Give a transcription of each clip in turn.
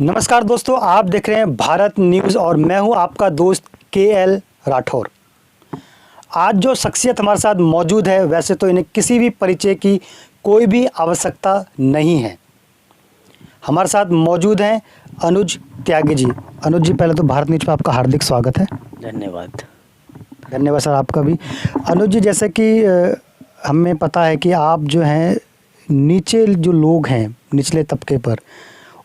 नमस्कार दोस्तों, आप देख रहे हैं भारत न्यूज़ और मैं हूं आपका दोस्त KL राठौर। आज जो शख्सियत हमारे साथ मौजूद है, वैसे तो इन्हें किसी भी परिचय की कोई भी आवश्यकता नहीं है। हमारे साथ मौजूद हैं अनुज त्यागी जी। अनुज जी, पहले तो भारत न्यूज़ पर आपका हार्दिक स्वागत है। धन्यवाद। धन्यवाद सर, आपका भी। अनुज जी, जैसे कि हमें पता है कि आप जो हैं नीचे जो लोग हैं निचले तबके पर,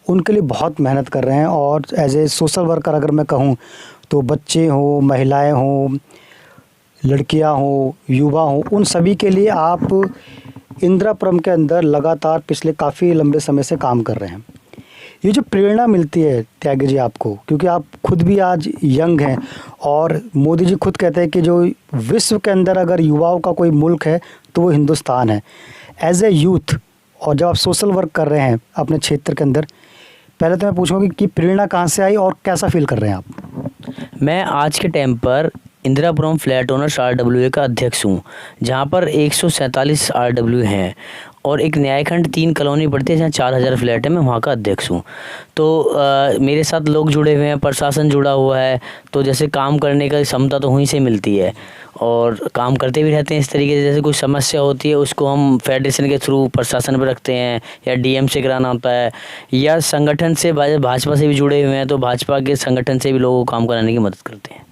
उनके लिए बहुत मेहनत कर रहे हैं और एज ए सोशल वर्कर अगर मैं कहूँ तो बच्चे हों, महिलाएं हों, लड़कियां हों, युवा हों, उन सभी के लिए आप इंदिरापुरम के अंदर लगातार पिछले काफ़ी लंबे समय से काम कर रहे हैं। ये जो प्रेरणा मिलती है त्यागी जी आपको, क्योंकि आप खुद भी आज यंग हैं और मोदी जी खुद कहते हैं कि जो विश्व के अंदर अगर युवाओं का कोई मुल्क है तो वो हिंदुस्तान है। एज ए यूथ, और जब आप सोशल वर्क कर रहे हैं अपने क्षेत्र के अंदर, पहले तो मैं पूछूंगा कि प्रेरणा कहाँ से आई और कैसा फील कर रहे हैं आप? मैं आज के टाइम पर इंदिरापुरम फ्लैट ओनर्स RWA का अध्यक्ष हूँ, जहाँ पर 147 RWA हैं और एक न्यायखंड 3 कॉलोनी पड़ती है जहाँ 4000 फ्लैट है। मैं वहाँ का अध्यक्ष हूँ। तो मेरे साथ लोग जुड़े हुए हैं, प्रशासन जुड़ा हुआ है, तो जैसे काम करने का क्षमता तो वहीं से मिलती है और काम करते भी रहते हैं इस तरीके से। जैसे कोई समस्या होती है उसको हम फेडरेशन के थ्रू प्रशासन पर रखते हैं या DM से कराना होता है, या संगठन से भाजपा से भी जुड़े हुए हैं तो भाजपा के संगठन से भी लोगों को काम कराने की मदद करते हैं।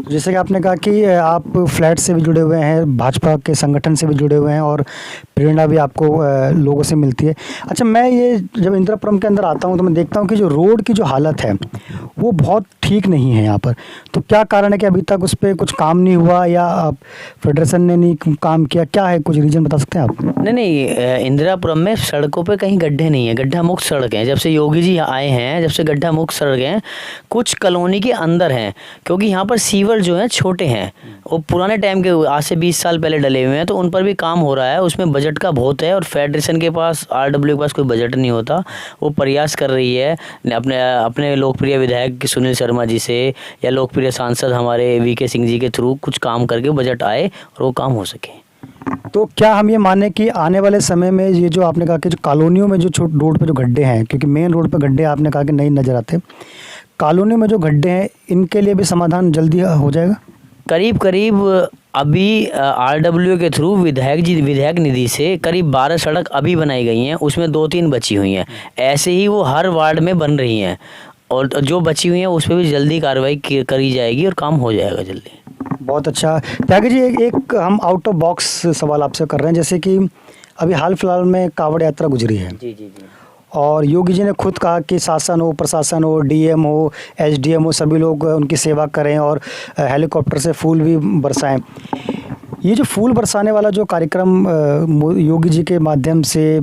जैसे कि आपने कहा कि आप फ्लैट से भी जुड़े हुए हैं, भाजपा के संगठन से भी जुड़े हुए हैं और प्रेरणा भी आपको लोगों से मिलती है। अच्छा, मैं ये जब इंदिरापुरम के अंदर आता हूँ तो मैं देखता हूँ कि जो रोड की जो हालत है वो बहुत ठीक नहीं है यहाँ पर। तो क्या कारण है कि अभी तक उस पर कुछ काम नहीं हुआ या फेडरेशन ने नहीं काम किया? क्या है, कुछ रीज़न बता सकते हैं आप? नहीं, इंदिरापुरम में सड़कों पे कहीं गड्ढे नहीं है, गड्ढा मुक्त सड़क है। जब से योगी जी आए हैं, जब से गड्ढा मुक्त सड़क हैं। कुछ कॉलोनी के अंदर हैं क्योंकि यहाँ पर सीवर जो हैं छोटे हैं, वो पुराने टाइम के, आज से 20 साल पहले डले हुए हैं, तो उन पर भी काम हो रहा है। उसमें बजट का बहुत है और फेडरेशन के पास, RWA के पास कोई बजट नहीं होता। वो प्रयास कर रही है अपने लोकप्रिय विधायक सुनील शर्मा जी से या लोकप्रिय सांसद हमारे VK सिंह जी के थ्रू कुछ काम करके बजट आए और वो काम हो सके। तो क्या हम ये माने कि आने वाले समय में ये जो आपने कहा कि जो कॉलोनियों में जो रोड पे जो गड्ढे हैं, क्योंकि मेन रोड पे गड्ढे आपने कहा कि नहीं नज़र आते, कॉलोनियों में जो गड्ढे हैं इनके लिए भी समाधान जल्दी हो जाएगा? करीब अभी RWA के थ्रू विधायक निधि से करीब 12 सड़क अभी बनाई गई हैं, उसमें 2-3 बची हुई हैं। ऐसे ही वो हर वार्ड में बन रही हैं और जो बची हुई हैं उस पर भी जल्दी कार्रवाई करी जाएगी और काम हो जाएगा जल्दी। बहुत अच्छा। त्यागी जी, एक हम आउट ऑफ बॉक्स सवाल आपसे कर रहे हैं। जैसे कि अभी हाल फिलहाल में कांवड़ यात्रा गुजरी है जी। और योगी जी ने खुद कहा कि शासन हो, प्रशासन हो, DM हो, SDM हो, सभी लोग उनकी सेवा करें और हेलीकॉप्टर से फूल भी बरसाएं। ये जो फूल बरसाने वाला जो कार्यक्रम योगी जी के माध्यम से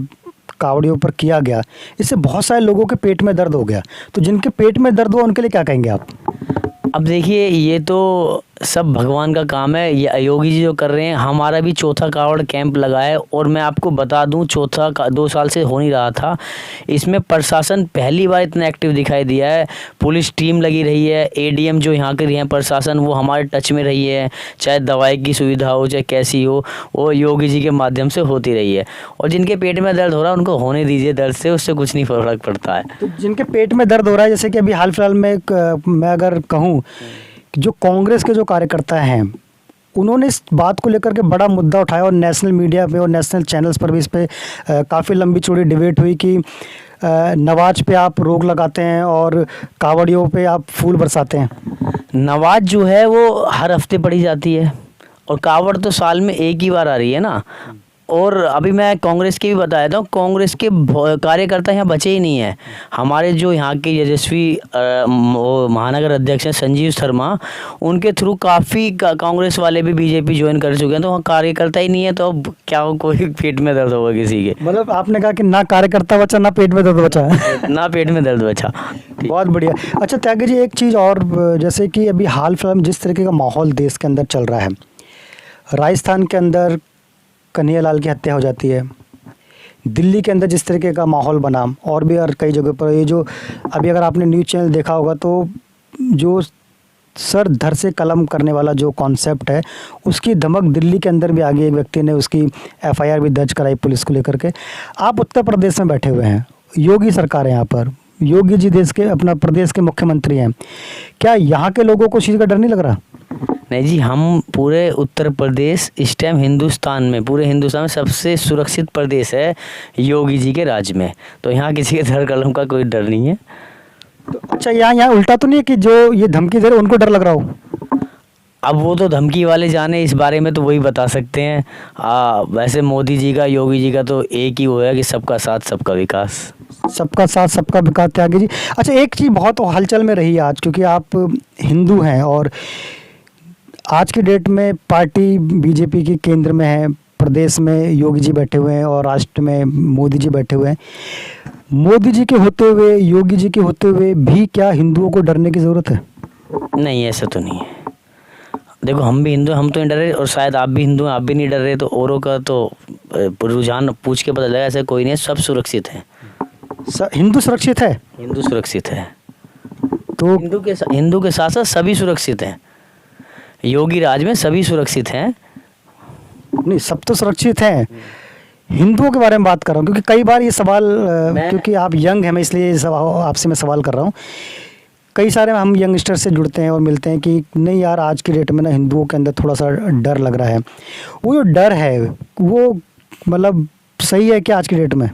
कावड़ियों पर किया गया, इससे बहुत सारे लोगों के पेट में दर्द हो गया। तो जिनके पेट में दर्द हो उनके लिए क्या कहेंगे आप? अब देखिए, ये तो सब भगवान का काम है। ये योगी जी जो कर रहे हैं, हमारा भी चौथा कावड़ कैंप लगा है और मैं आपको बता दूं, चौथा 2 साल से हो नहीं रहा था। इसमें प्रशासन पहली बार इतना एक्टिव दिखाई दिया है। पुलिस टीम लगी रही है, ADM जो यहाँ के हैं प्रशासन, वो हमारे टच में रही है। चाहे दवाई की सुविधा हो, चाहे कैसी हो, वो योगी जी के माध्यम से होती रही है। और जिनके पेट में दर्द हो रहा है उनको होने दीजिए दर्द से, उससे कुछ नहीं फर्क पड़ता है। तो जिनके पेट में दर्द हो रहा है, जैसे कि अभी हाल फिलहाल में मैं अगर कहूँ, जो कांग्रेस के जो कार्यकर्ता हैं उन्होंने इस बात को लेकर के बड़ा मुद्दा उठाया और नेशनल मीडिया पे और नेशनल चैनल्स पर भी इस पे काफ़ी लंबी चौड़ी डिबेट हुई कि नमाज पे आप रोक लगाते हैं और कावड़ियों पे आप फूल बरसाते हैं। नमाज जो है वो हर हफ्ते पढ़ी जाती है और कावड़ तो साल में एक ही बार आ रही है ना। और अभी मैं कांग्रेस की भी बता देता हूँ, कांग्रेस के कार्यकर्ता यहाँ बचे ही नहीं हैं। हमारे जो यहाँ के यशस्वी महानगर अध्यक्ष हैं संजीव शर्मा, उनके थ्रू काफ़ी कांग्रेस वाले भी BJP ज्वाइन कर चुके हैं। तो वहाँ कार्यकर्ता ही नहीं है तो अब क्या कोई पेट में दर्द होगा किसी के? मतलब आपने कहा कि ना कार्यकर्ता बचा, ना पेट में दर्द बचा ना पेट में दर्द बचा। बहुत बढ़िया। अच्छा त्यागी जी, एक चीज़ और, जैसे कि अभी हाल फिलहाल जिस तरीके का माहौल देश के अंदर चल रहा है, राजस्थान के अंदर कन्हैयालाल की हत्या हो जाती है, दिल्ली के अंदर जिस तरीके का माहौल बना, और भी और कई जगह पर, ये जो अभी अगर आपने न्यूज़ चैनल देखा होगा तो जो सर धर से कलम करने वाला जो कॉन्सेप्ट है, उसकी धमक दिल्ली के अंदर भी आ गई। एक व्यक्ति ने उसकी FIR भी दर्ज कराई पुलिस को लेकर के। आप उत्तर प्रदेश में बैठे हुए हैं, योगी सरकार है यहाँ पर, योगी जी देश के अपना प्रदेश के मुख्यमंत्री हैं, क्या यहाँ के लोगों को इस चीज़ का डर नहीं लग रहा? नहीं जी, हम पूरे उत्तर प्रदेश इस टाइम हिंदुस्तान में, पूरे हिंदुस्तान में सबसे सुरक्षित प्रदेश है योगी जी के राज्य में, तो यहाँ किसी के धड़ कलम का कोई डर नहीं है। तो अच्छा, यहाँ उल्टा तो नहीं है कि जो ये धमकी दे रहे उनको डर लग रहा हो? अब वो तो धमकी वाले जाने, इस बारे में तो वही बता सकते हैं। वैसे मोदी जी का, योगी जी का तो एक ही वो है कि सबका साथ सबका विकास। सबका साथ सबका विकास, त्यागी जी। अच्छा, एक चीज़ बहुत हलचल में रही आज, क्योंकि आप हिंदू हैं और आज की डेट में पार्टी बीजेपी की केंद्र में है, प्रदेश में योगी जी बैठे हुए हैं और राष्ट्र में मोदी जी बैठे हुए हैं। मोदी जी के होते हुए, योगी जी के होते हुए भी क्या हिंदुओं को डरने की ज़रूरत है? नहीं, ऐसा तो नहीं है। देखो, हम भी हिंदू हैं, हम तो नहीं डर रहे, और शायद आप भी हिंदू हैं, आप भी नहीं डर रहे, तो औरों का तो रुझान पूछ के पता लगा, ऐसा कोई नहीं है, सब सुरक्षित हैं। हिंदू सुरक्षित है? हिंदू सुरक्षित है, तो हिंदू के साथ साथ सभी सुरक्षित हैं। योगी राज में सभी सुरक्षित हैं। नहीं, सब तो सुरक्षित हैं, हिंदुओं के बारे में बात कर रहा हूँ, क्योंकि कई बार ये सवाल, क्योंकि आप यंग हैं, मैं इसलिए आपसे मैं सवाल कर रहा हूँ। कई सारे हम यंगस्टर से जुड़ते हैं और मिलते हैं कि नहीं यार, आज की डेट में ना हिंदुओं के अंदर थोड़ा सा डर लग रहा है। वो जो डर है वो मतलब सही है क्या आज की डेट में?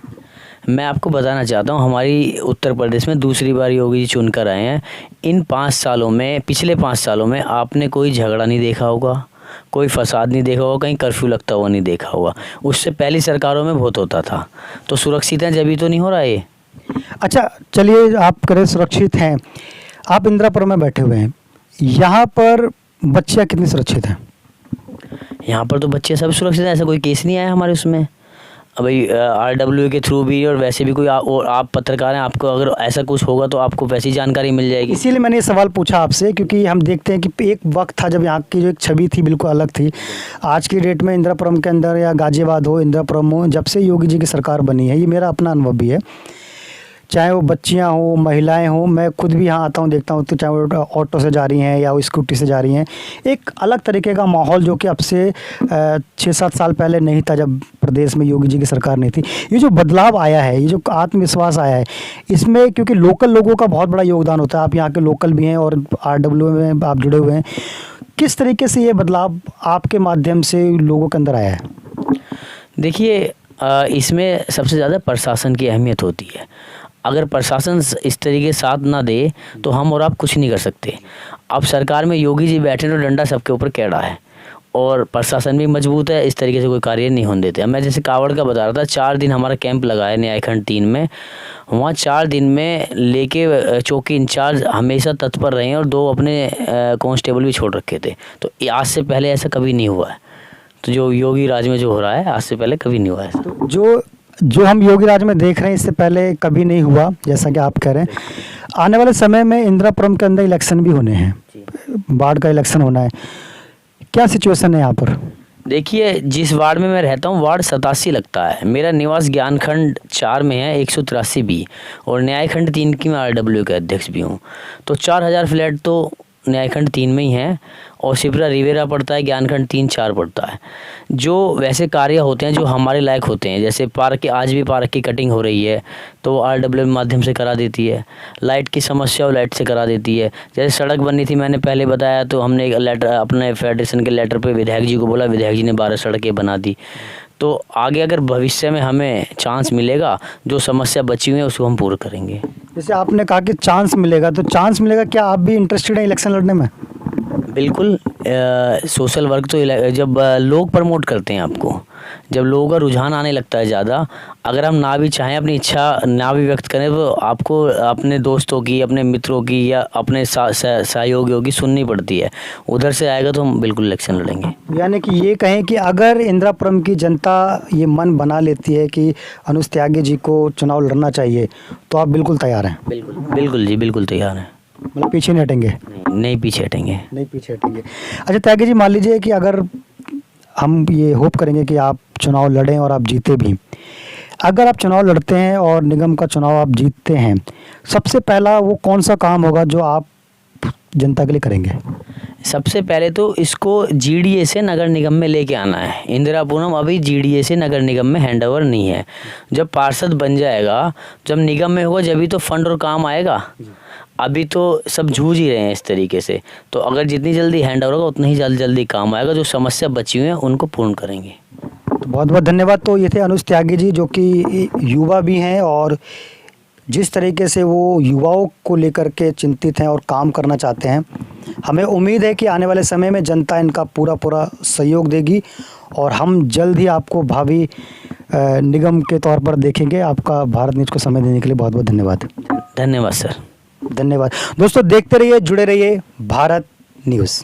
मैं आपको बताना चाहता हूँ, हमारी उत्तर प्रदेश में दूसरी बार योगी जी चुनकर आए हैं। इन 5 सालों में, पिछले 5 सालों में आपने कोई झगड़ा नहीं देखा होगा, कोई फसाद नहीं देखा होगा, कहीं कर्फ्यू लगता हुआ नहीं देखा होगा। उससे पहली सरकारों में बहुत होता था। तो सुरक्षित हैं जब तो नहीं हो रहा ये। अच्छा, चलिए, आप करें सुरक्षित हैं, आप इंदिरापुरम में बैठे हुए हैं, यहाँ पर बच्चियाँ कितनी सुरक्षित हैं? यहाँ पर तो बच्चे सब सुरक्षित हैं, ऐसा कोई केस नहीं आया हमारे उसमें। भाई RWA के थ्रू भी, और वैसे भी कोई और आप पत्रकार हैं, आपको अगर ऐसा कुछ होगा तो आपको वैसी जानकारी मिल जाएगी। इसीलिए मैंने ये सवाल पूछा आपसे, क्योंकि हम देखते हैं कि एक वक्त था जब यहाँ की जो एक छवि थी बिल्कुल अलग थी। आज की डेट में इंदिरापुरम के अंदर, या गाजियाबाद हो, इंदिरापुरम हो, जब से योगी जी की सरकार बनी है, ये मेरा अपना अनुभव भी है, चाहे वो बच्चियां हो, महिलाएं हो, मैं खुद भी यहाँ आता हूँ, देखता हूँ, तो चाहे वो ऑटो से जा रही हैं या वो स्कूटी से जा रही हैं, एक अलग तरीके का माहौल जो कि अब से 6-7 साल पहले नहीं था, जब प्रदेश में योगी जी की सरकार नहीं थी। ये जो बदलाव आया है, ये जो आत्मविश्वास आया है, इसमें क्योंकि लोकल लोगों का बहुत बड़ा योगदान होता है, आप यहाँ के लोकल भी हैं और RWA में आप जुड़े हुए हैं, किस तरीके से ये बदलाव आपके माध्यम से लोगों के अंदर आया है? देखिए, इसमें सबसे ज़्यादा प्रशासन की अहमियत होती है। अगर प्रशासन इस तरीके साथ ना दे तो हम और आप कुछ नहीं कर सकते। अब सरकार में योगी जी बैठे तो डंडा सबके ऊपर कैड़ा है, और प्रशासन भी मजबूत है, इस तरीके से कोई कार्य नहीं होने देते। अब मैं जैसे कावड़ का बता रहा था, 4 दिन हमारा कैंप लगा है न्यायखंड 3 में। वहाँ 4 दिन में लेके चौकी इंचार्ज हमेशा तत्पर रहे हैं, और 2 अपने कांस्टेबल भी छोड़ रखे थे। तो आज से पहले ऐसा कभी नहीं हुआ है। तो जो योगी राज में जो हो रहा है, आज से पहले कभी नहीं हुआ है। तो जो हम योगी राज में देख रहे हैं, इससे पहले कभी नहीं हुआ, जैसा कि आप कह रहे हैं। आने वाले समय में इंदिरापुरम के अंदर इलेक्शन भी होने हैं, वार्ड का इलेक्शन होना है, क्या सिचुएशन है यहाँ पर? देखिए, जिस वार्ड में मैं रहता हूँ, वार्ड 87 लगता है। मेरा निवास ज्ञानखंड 4 में है, 183 बी, और न्यायखंड 3 की मैं RWA का अध्यक्ष भी हूँ। तो 4000 फ्लैट तो न्यायखंड 3 में ही है, और शिप्रा रिवेरा पड़ता है, ज्ञानखंड 3-4 पड़ता है। जो वैसे कार्य होते हैं जो हमारे लायक होते हैं, जैसे पार्क की, आज भी पार्क की कटिंग हो रही है, तो वो RWA माध्यम से करा देती है। लाइट की समस्या वो लाइट से करा देती है। जैसे सड़क बननी थी, मैंने पहले बताया, तो हमने एक लेटर अपने फेडरेशन के लेटर पे विधायक जी को बोला, विधायक जी ने 12 सड़कें बना दी। तो आगे अगर भविष्य में हमें चांस मिलेगा, जो समस्या बची हुई है उसको हम पूरा करेंगे। जैसे आपने कहा कि चांस मिलेगा, तो चांस मिलेगा, क्या आप भी इंटरेस्टेड हैं इलेक्शन लड़ने में? बिल्कुल। सोशल वर्क तो जब लोग प्रमोट करते हैं आपको, जब लोगों का रुझान आने लगता है ज़्यादा, अगर हम ना भी चाहें, अपनी इच्छा ना भी व्यक्त करें, तो आपको अपने दोस्तों की, अपने मित्रों की, या अपने सहयोगियों की सुननी पड़ती है। उधर से आएगा तो हम बिल्कुल इलेक्शन लड़ेंगे। यानी कि ये कहें कि अगर इंदिरापुरम की जनता ये मन बना लेती है कि अनुज त्यागी जी को चुनाव लड़ना चाहिए, तो आप बिल्कुल तैयार हैं? बिल्कुल बिल्कुल जी, बिल्कुल तैयार हैं। मतलब पीछे नहीं हटेंगे? नहीं पीछे हटेंगे। नहीं पीछे हटेंगे। अच्छा त्यागी जी, मान लीजिए कि अगर हम ये होप करेंगे कि आप चुनाव लड़ें और आप जीते भी, अगर आप चुनाव लड़ते हैं और निगम का चुनाव आप जीतते हैं, सबसे पहला वो कौन सा काम होगा जो आप जनता के लिए करेंगे? सबसे पहले तो इसको जीडीए से नगर निगम में लेके आना है। इंदिरापुरम अभी जीडीए से नगर निगम में हैंडओवर नहीं है। जब पार्षद बन जाएगा, जब निगम में होगा, जब भी तो फंड और काम आएगा। अभी तो सब जूझ ही रहे हैं इस तरीके से। तो अगर जितनी जल्दी हैंडओवर होगा उतना ही जल्दी काम आएगा। जो समस्या बची हुई है उनको पूर्ण करेंगे। तो बहुत बहुत धन्यवाद। तो ये थे अनुज त्यागी जी, जो कि युवा भी हैं और जिस तरीके से वो युवाओं को लेकर के चिंतित हैं और काम करना चाहते हैं। हमें उम्मीद है कि आने वाले समय में जनता इनका पूरा सहयोग देगी और हम जल्द ही आपको भावी निगम के तौर पर देखेंगे। आपका भारत न्यूज़ को समय देने के लिए बहुत बहुत धन्यवाद। धन्यवाद सर। धन्यवाद दोस्तों, देखते रहिए, जुड़े रहिए भारत न्यूज़।